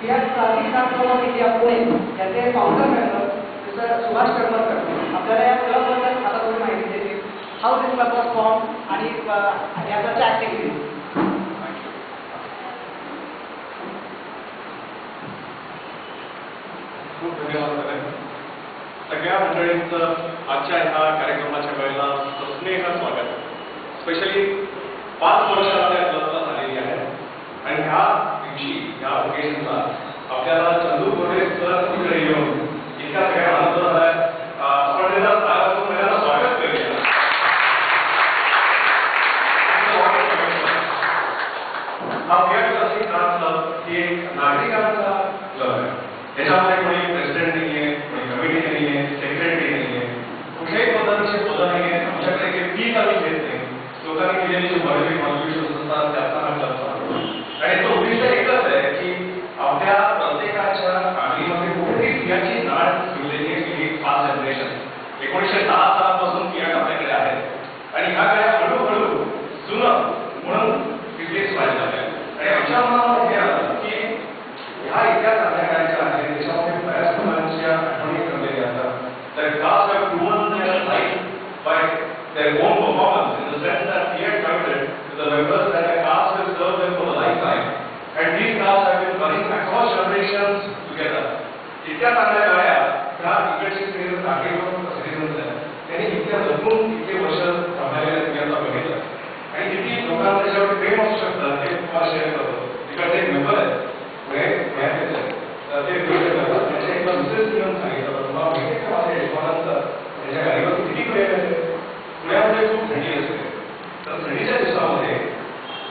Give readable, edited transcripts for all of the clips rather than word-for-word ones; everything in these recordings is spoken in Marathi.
या क्रांती क्लब इंडिया पुणे याचे founder member mister Subhash Karmarkar आपल्याला या क्लबबद्दल आता थोडी माहिती देतील. How this club was form आणि याच्या ॲक्टिव्हिटीज. खूप धन्यवाद सगळ्या मंडळींचं आजच्या ह्या कार्यक्रमाच्या वेळेला स्नेह स्वागत. स्पेशली 5 वर्ष आपल्या क्लबला झालेली आहे आणि ह्या दिवशी ह्या ओकेजनला आपल्याला चंदू गोरे सर तिकडे येऊन इतका सगळ्या आनंद झालाय. आपण त्याला पहिल्यांदा स्वागत करूया. हा क्लब ही एक नागरिकांचा क्लब आहे. याच्यामध्ये कोणी प्रेसिडेंट नाही आहे, कोणी कमिटी नाही आहे, सेक्रेटरी नाही आहे, कुठल्याही पदांची पदं नाही आहे. आमच्याकडे काही फी आम्ही घेत नाही. लोकांनी केलेली जी मॉडेलिंग कॉन्ट्रिब्युशन असतात त्याचा हा क्लब चालतो आणि तो उद्दिष्ट एकच आहे की आपल्या प्रत्येकाच्या फॅमिलीमध्ये कुठेतरी फियाची नाळ ठेवलेली आहे. ही 5 जनरेशन 1910 सालापासून फियाट आपल्याकडे आहेत आणि ह्या गाड्या हळूहळू जुनं म्हणून रिप्लेस व्हायला लागल्या आणि आमच्या मनामध्ये हे आलं की ह्या इतक्या चांगल्या गाड्या आहेत त्याच्यामध्ये बऱ्याच मुलांच्या आठवणी ठरलेल्या असतात. तर cars have proven their life by their own performance in the sense that Fiat committed to the members that the cars will serve them for a lifetime and these cars have been running across generations together. इतक्या चांगल्या गाड्या ह्या इकडची सिरीज काठीवर सिरीज आहेत त्यांनी इतक्या जपून इतके वर्ष सांभाळलेल्या तुम्ही बघितलं आणि किती लोकांना त्याच्यावर प्रेम असू शकतं हे तुम्हाला शेअर करतो. तिकडचे एक मेंबर आहेत ते त्याच्या एकदा मिसेस घेऊन सांगितलं तुम्हाला माहिती आहे का माझ्या यजमानांचं त्याच्या गाडीवर किती प्रेम आहे. पुण्यामध्ये खूप थंडी असते तर थंडीच्या दिवसामध्ये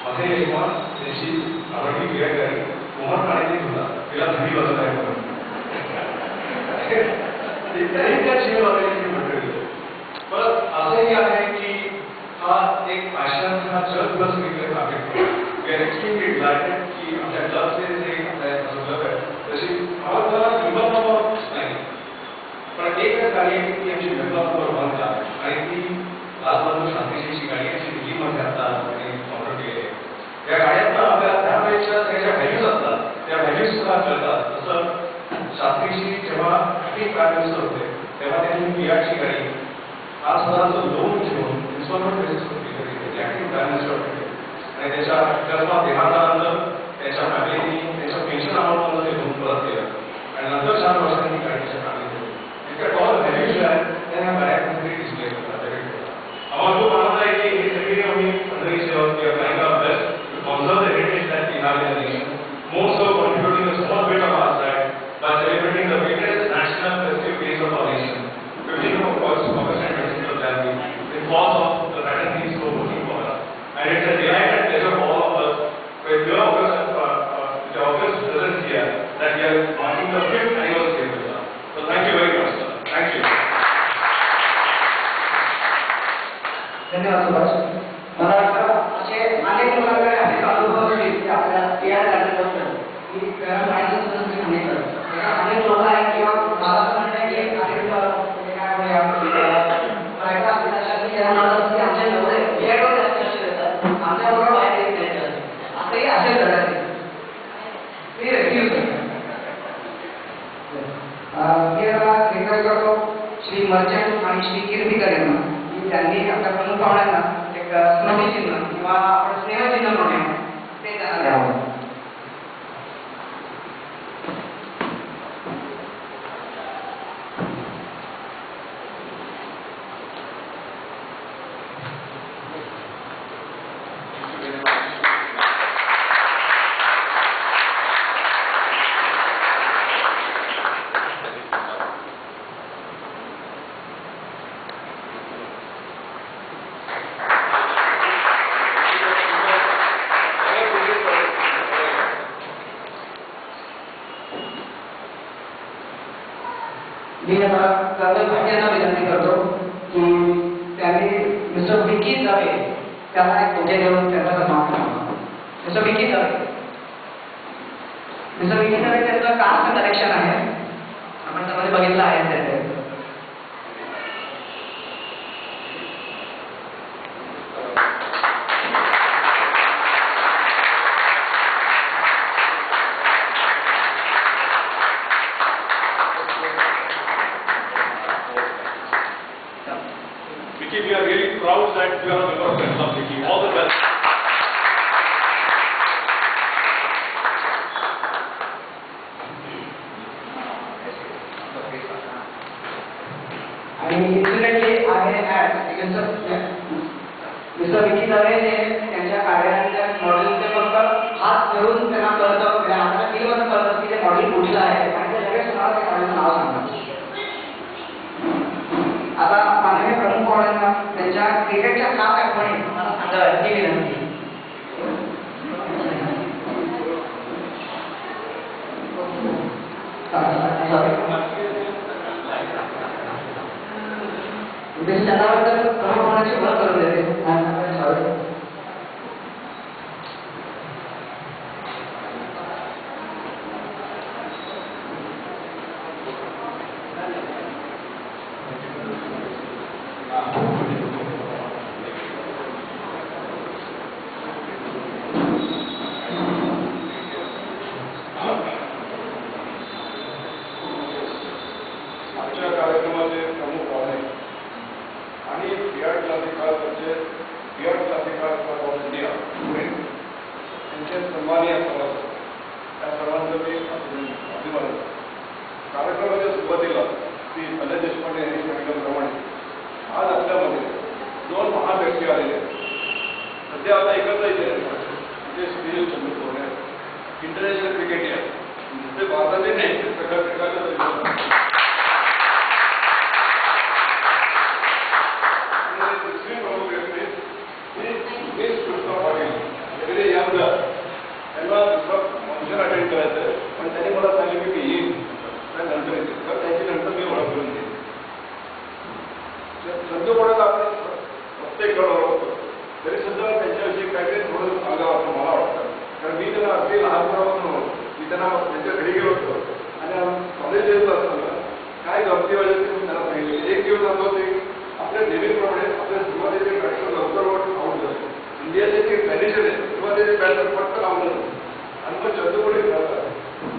माझे यजमान त्याची आवडती फिरत गाडी कोमट पाण्याची धुला तिला थंडी बसत आहे म्हणून इतक्या शिव वगैरे मंडळी. पण असंही आहे की हा एक फॅशन हा जगभर सगळीकडे टाकेल. वी आर एक्स्ट्रीमली डिलायटेड की आमच्या क्लबचे जे क्लब आहे तशी आम्हाला मेंबर नाही पण एकच गाडी आहे की आमची मेंबर बंद आणि ती लालबहादूर शास्त्रीची गाडी अशी दिल्लीमध्ये आता ऑर्डर केली आहे. या गाड्यांना आपल्याला त्यावेळेच्या त्याच्या व्हॅल्यूज असतात त्या व्हॅल्यूज सुद्धा कळतात. जसं शास्त्रीची जेव्हा ॲक्टिव्ह प्राईम मिनिस्टर होते तेव्हा त्यांनी फियाटची गाडी 5,000चं लोन घेऊन इन्स्टॉलमेंट बेसिसवर विकत घेतली. ॲक्टिव्ह प्राईम मिनिस्टर होते आणि त्याच्या अकस्मात देहांतानंतर त्याच्या फॅमिलीनी त्याच्या पेन्शन अमाऊंटमधून ते लोन परत केलं आणि नंतर 4 वर्षांनी गाडीच्या काढली होती. इतक्या टॉल व्हॅल्यूज आहेत त्या ह्या गाड्यांमध्ये डिस्प्ले करतात. आम्हाला खूप आनंद आहे की हे सगळी आम्ही मंडळी trying our best to conserve the heritage that we have in the nation. More so contributing a small bit of our side by celebrating the biggest national festive days of our nation 15th of August and 26th of January in cause of the fraternity so working for us. And it's a delight and pleasure for all of us with your August presence here that we are marking the 5th anniversary with us. So thank you very much, sir. Thank you. धन्यवाद सुभाष. मला वाटतं असे अनेक लोकांकडे अनेक अनुभव असतील की आपल्याला तयार झाल्याबद्दल की माहिती सुद्धा तुम्ही सांगितलं. अनेक लोक आहेत किंवा मला असं म्हणतं आहे की अनेक काय आमच्या एवढे वेळेवर जास्त लक्ष देतात आमच्याबरोबर बाहेर येत नाही असंही असेल घडत मी रेफ्यूज मी रिक्वेस्ट करतो श्री मर्चंट आणि श्री कीर्तिकर यांना की त्यांनी आपल्या प्रमुख पाहुण्यांना एक स्मृतिचिन्ह किंवा आपण स्नेहचिन्ह म्हणूया ते त्यांना द्यावं. मी आता कर्नल भाटियांना विनंती करतो की त्यांनी मिस्टर विकी जावे त्यांना एक पुढे देऊन त्यांचा सन्मान करावा. मिस्टर विकी जावे त्यांचं कास्ट कलेक्शन आहे आपण त्यामध्ये बघितलं आहे त्याचे. Vicky, we are really proud that you are a member of Friends Club Vicky. All the best. आणि इन्सिडेंटली आहे मिस्टर विकी दवे हे त्यांच्या कार्यालयाच्या मॉडेलचे फक्त हात धरून त्यांना कळतं, आपल्याला फीलमध्ये कळतं की ते मॉडेल कुठलं आहे आणि ते लगेच तुम्हाला त्या मॉडेलचं नाव सांगतात. आता माननीय प्रमुख पाहुण्यांना त्यांच्या क्रिकेटच्या खास आठवणी मला सांगाव्या ही विनंती. त्याच्याबद्दल प्रमुख पाहुण्याची भर करून देते. आजच्या कार्यक्रमाचे प्रमुख पाहुणे आणि बियाड क्लासिकल क्लब ऑफ इंडिया यांचे सन्माननीय सभासद, त्या सर्वांचं मी अभिवादन. कार्यक्रमाच्या सुरुवातीला श्री अजय देशपांडे यांनी सांगितल्याप्रमाणे आज आपल्यामध्ये दोन महान व्यक्ती आलेले आहेत. सध्या आता एकत्र इथे म्हणजे सुनील चंद्रपूर इंटरनॅशनल क्रिकेटर, ते भारताचे नाही ते प्रकारचे दुसरी प्रमुख व्यक्ती ही कृष्णा पाटील. वेगळे यामदार त्यांना दुसरं फंक्शन अटेंड करायचं आहे, पण त्यांनी मला सांगितलं की येईल नंतर येते, तर त्यांची नंतर मी ओळख करून देईन. चंद्रपूरला आपण प्रत्येक गड ओळखतो, तरी सुद्धा त्यांच्याविषयी काहीतरी थोडं सांगावं असं मला वाटतं. कारण मी त्यांना अगदी लहानपणापासून होतो. मी त्यांना त्यांच्या घरी गेलो होतो आणि कॉलेज येत असताना काय गमती वाजत ते मी त्यांना सांगितले. एक दिवस असं होते आपल्या नेहमीप्रमाणे आपल्या सुरुवातीचे बॅट्समन लवकर आउट झाले. इंडियाचे जे मॅनेजर आहे सुरुवातीचे बॅट्समन पटकन आउट झाले आणि मग चंद्रपूर खेळतात.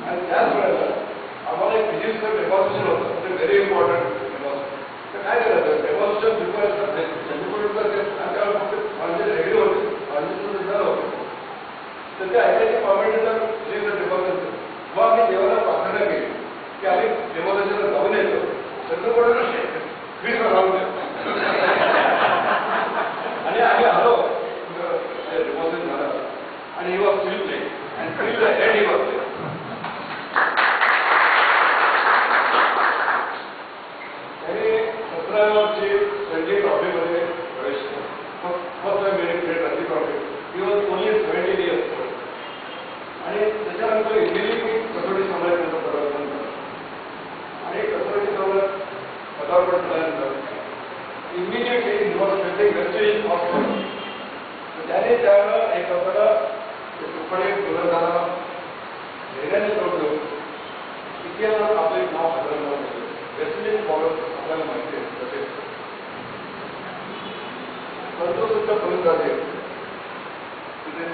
आणि त्याच वेळेला आम्हाला एक फिजिक्सचं डेमॉन्स्ट्रेशन होतं, ते व्हेरी इम्पॉर्टंट डेमॉन्स्ट्रेशन. तर काय करायचं डेमॉन्स्ट्रेशन प्रिपेअर असतात चंद्रपूर आणि त्यावेळेला फक्त माझे रेडी होते, माझे होते. तर ते ऐकायचे कॉमेंटेटर जे डेमॉन्स्ट्रेशन मग आम्ही देवाला प्रार्थना केली की आम्ही डेमॉन्स्ट्रेशनला जाऊन येतो. चंद्रपूर फील्ड राहून द्या आणि आम्ही आलो डेमॉन्स्ट्रेशन झालं आणि ही वॉज फील्ड प्ले आणि field and he was play. त्यांनी 17व्या वर्षी रणजी ट्रॉफीमध्ये प्रवेश केला. फर्स्ट टाइम मेरी played Ranji trophy. He was only 17 years old. आणि त्याच्यानंतर इमिजिएटली कसोटी सामन्याचं पदार्पण झालं आणि कसोटी सामन्यात पदार्पण झाल्यानंतर immediately he was facing West Indies hospital. तर त्याने त्यावेळेला एक आपल्याला तुकडे गोलंदाजाला धैर्याने सोडलं. इतिहासात आपलं एक नाव बदलणार नाही. वेस्ट इंडिज बॉलर आपल्याला माहिती आहे तसे तंत्रसुद्धा फलंदाजी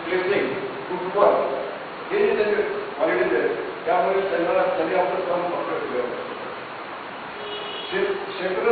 प्लेसिंग फुटबॉल हे जे त्याचे क्वालिटीज आहेत त्यामुळे त्यांनी आपलं काम पक्क केलं. क्षेत्र